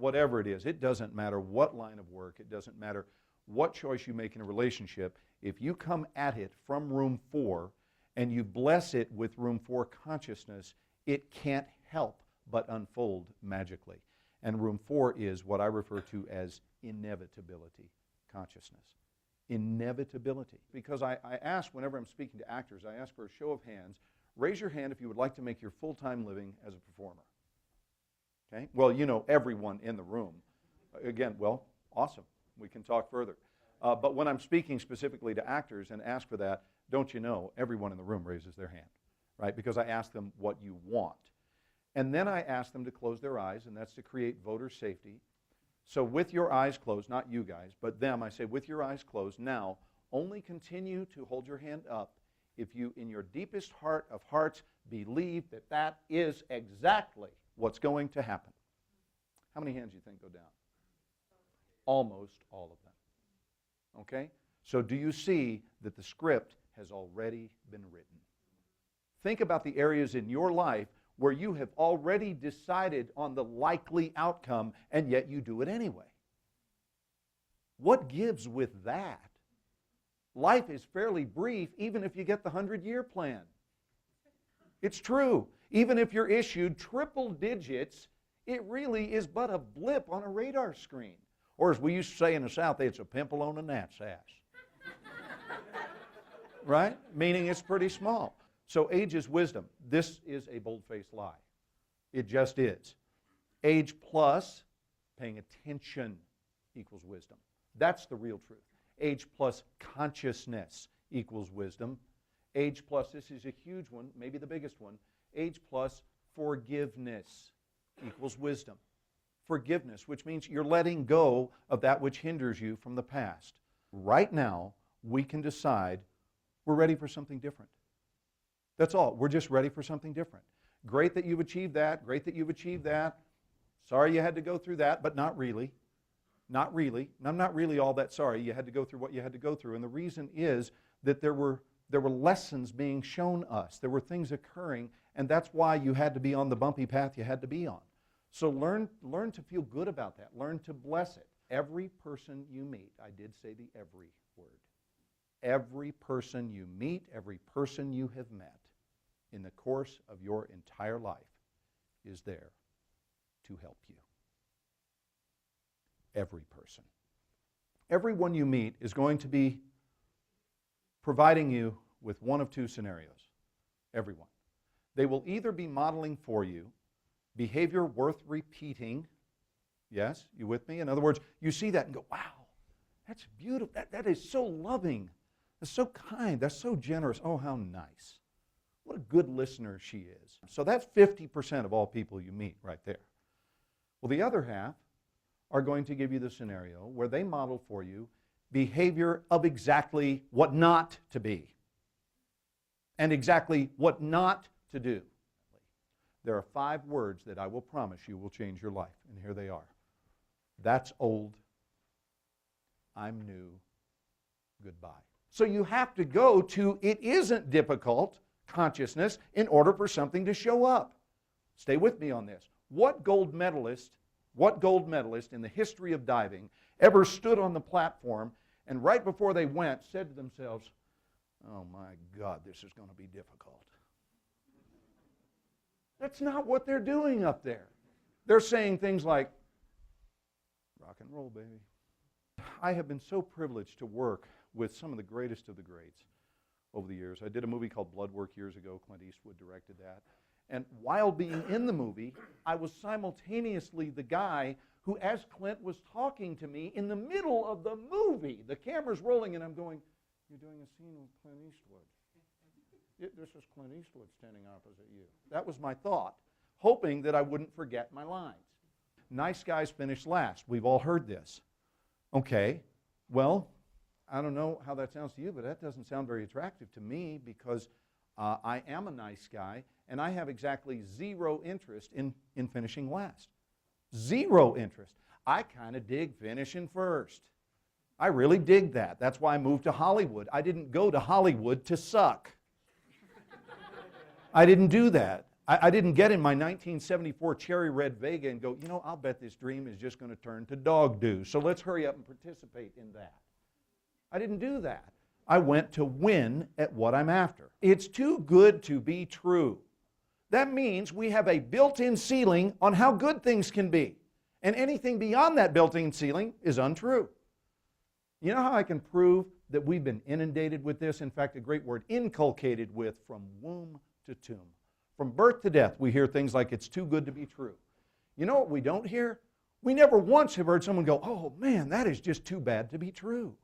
whatever it is. It doesn't matter what line of work. It doesn't matter what choice you make in a relationship. If you come at it from room 4 and you bless it with room 4 consciousness, it can't help but unfold magically. And room 4 is what I refer to as inevitability consciousness. Inevitability. Because I ask, whenever I'm speaking to actors, I ask for a show of hands. Raise your hand if you would like to make your full-time living as a performer. Okay? Well, you know everyone in the room. Again, well, awesome. We can talk further. But when I'm speaking specifically to actors and ask for that, don't you know, everyone in the room raises their hand, right? Because I ask them what you want. And then I ask them to close their eyes, and that's to create voter safety. So with your eyes closed, not you guys, but them, I say, with your eyes closed, now, only continue to hold your hand up if you, in your deepest heart of hearts, believe that that is exactly what's going to happen. How many hands do you think go down? Almost all of them. Okay? So do you see that the script has already been written? Think about the areas in your life where you have already decided on the likely outcome, and yet you do it anyway. What gives with that? Life is fairly brief, even if you get the 100-year plan. It's true. Even if you're issued triple digits, it really is but a blip on a radar screen. Or as we used to say in the South, it's a pimple on a gnat's ass. Right? Meaning it's pretty small. So age is wisdom. This is a bold-faced lie. It just is. Age plus paying attention equals wisdom. That's the real truth. Age plus consciousness equals wisdom. Age plus, this is a huge one, maybe the biggest one, age plus forgiveness equals wisdom. Forgiveness, which means you're letting go of that which hinders you from the past. Right now, we can decide we're ready for something different. That's all. We're just ready for something different. Great that you've achieved that. Great that you've achieved that. Sorry you had to go through that, but not really. Not really. And I'm not really all that sorry you had to go through what you had to go through. And the reason is that there were lessons being shown us. There were things occurring, and that's why you had to be on the bumpy path you had to be on. So learn to feel good about that. Learn to bless it. Every person you meet, I did say the every word. Every person you meet, every person you have met in the course of your entire life is there to help you. Every person. Everyone you meet is going to be providing you with one of two scenarios. Everyone. They will either be modeling for you behavior worth repeating. Yes, you with me? In other words, you see that and go, wow, that's beautiful. That is so loving. That's so kind. That's so generous. Oh, how nice. What a good listener she is. So that's 50% of all people you meet right there. Well, the other half are going to give you the scenario where they model for you behavior of exactly what not to be and exactly what not to do. There are 5 words that I will promise you will change your life, and here they are. That's old. I'm new. Goodbye. So you have to go to it isn't difficult consciousness in order for something to show up. Stay with me on this. What gold medalist in the history of diving ever stood on the platform and right before they went said to themselves, oh my God, this is going to be difficult? That's not what they're doing up there. They're saying things like, rock and roll, baby. I have been so privileged to work with some of the greatest of the greats over the years. I did a movie called Blood Work years ago. Clint Eastwood directed that. And while being in the movie, I was simultaneously the guy who, as Clint was talking to me in the middle of the movie, the camera's rolling and I'm going, you're doing a scene with Clint Eastwood. This is Clint Eastwood standing opposite you. That was my thought, hoping that I wouldn't forget my lines. Nice guys finish last. We've all heard this. Okay, well, I don't know how that sounds to you, but that doesn't sound very attractive to me because I am a nice guy and I have exactly zero interest in finishing last. Zero interest. I kind of dig finishing first. I really dig that. That's why I moved to Hollywood. I didn't go to Hollywood to suck. I didn't do that. I didn't get in my 1974 cherry red Vega and go, I'll bet this dream is just going to turn to dog do, so let's hurry up and participate in that. I didn't do that. I went to win at what I'm after. It's too good to be true. That means we have a built-in ceiling on how good things can be. And anything beyond that built-in ceiling is untrue. You know how I can prove that we've been inundated with this? In fact, a great word, inculcated with, from womb to tomb. From birth to death, we hear things like, it's too good to be true. You know what we don't hear? We never once have heard someone go, oh man, that is just too bad to be true.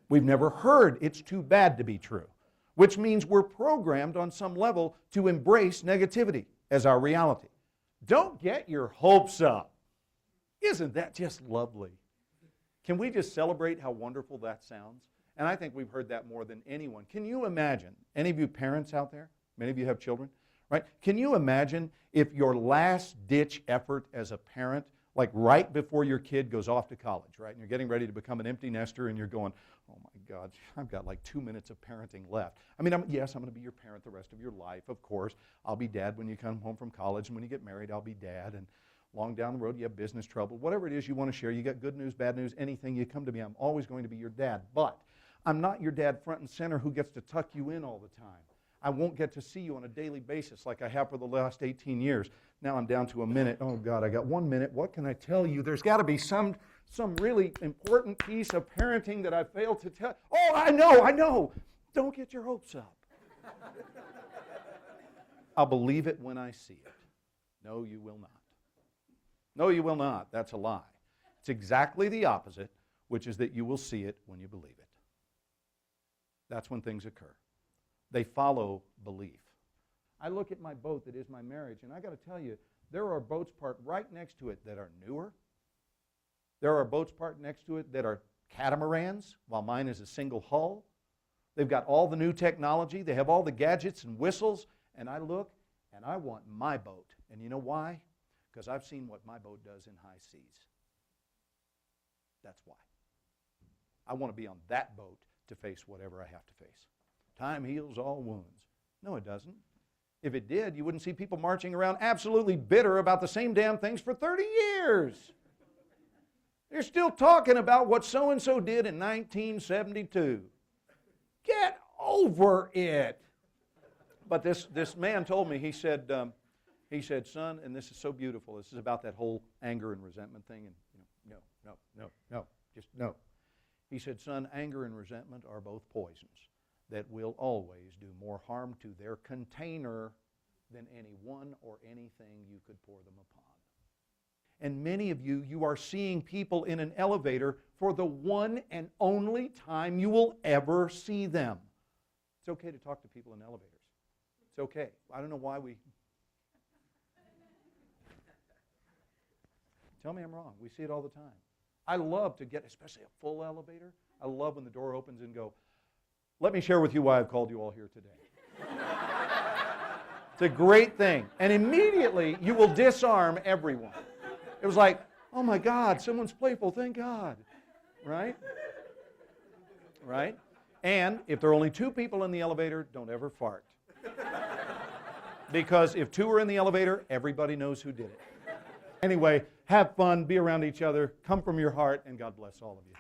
We've never heard it's too bad to be true, which means we're programmed on some level to embrace negativity as our reality. Don't get your hopes up. Isn't that just lovely? Can we just celebrate how wonderful that sounds? And I think we've heard that more than anyone. Can you imagine, any of you parents out there, many of you have children, right? Can you imagine if your last-ditch effort as a parent, like right before your kid goes off to college, right? And you're getting ready to become an empty nester and you're going, oh my God, I've got like 2 minutes of parenting left. I mean, yes, I'm going to be your parent the rest of your life, of course. I'll be dad when you come home from college, and when you get married, I'll be dad. And long down the road, you have business trouble. Whatever it is you want to share, you got good news, bad news, anything, you come to me. I'm always going to be your dad. But I'm not your dad front and center who gets to tuck you in all the time. I won't get to see you on a daily basis like I have for the last 18 years. Now I'm down to a minute. Oh God, I got 1 minute. What can I tell you? There's got to be some really important piece of parenting that I failed to tell. Oh, I know. Don't get your hopes up. I'll believe it when I see it. No, you will not. No, you will not. That's a lie. It's exactly the opposite, which is that you will see it when you believe it. That's when things occur. They follow belief. I look at my boat that is my marriage, and I got to tell you, there are boats parked right next to it that are newer. There are boats parked next to it that are catamarans, while mine is a single hull. They've got all the new technology. They have all the gadgets and whistles, and I look, and I want my boat. And you know why? Because I've seen what my boat does in high seas. That's why. I want to be on that boat to face whatever I have to face. Time heals all wounds. No, it doesn't. If it did, you wouldn't see people marching around absolutely bitter about the same damn things for 30 years. They're still talking about what so-and-so did in 1972. Get over it. But this man told me, he said, son, and this is so beautiful. This is about that whole anger and resentment thing. And just no. He said, son, anger and resentment are both poisons that will always do more harm to their container than anyone or anything you could pour them upon. And many of you are seeing people in an elevator for the one and only time you will ever see them. It's okay to talk to people in elevators. It's okay. I don't know why we... Tell me I'm wrong. We see it all the time. I love to get, especially a full elevator, I love when the door opens and go, let me share with you why I've called you all here today. It's a great thing. And immediately you will disarm everyone. It was like, oh my God, someone's playful, thank God. Right? Right? And if there are only 2 people in the elevator, don't ever fart. Because if 2 are in the elevator, everybody knows who did it. Anyway, have fun, be around each other, come from your heart, and God bless all of you.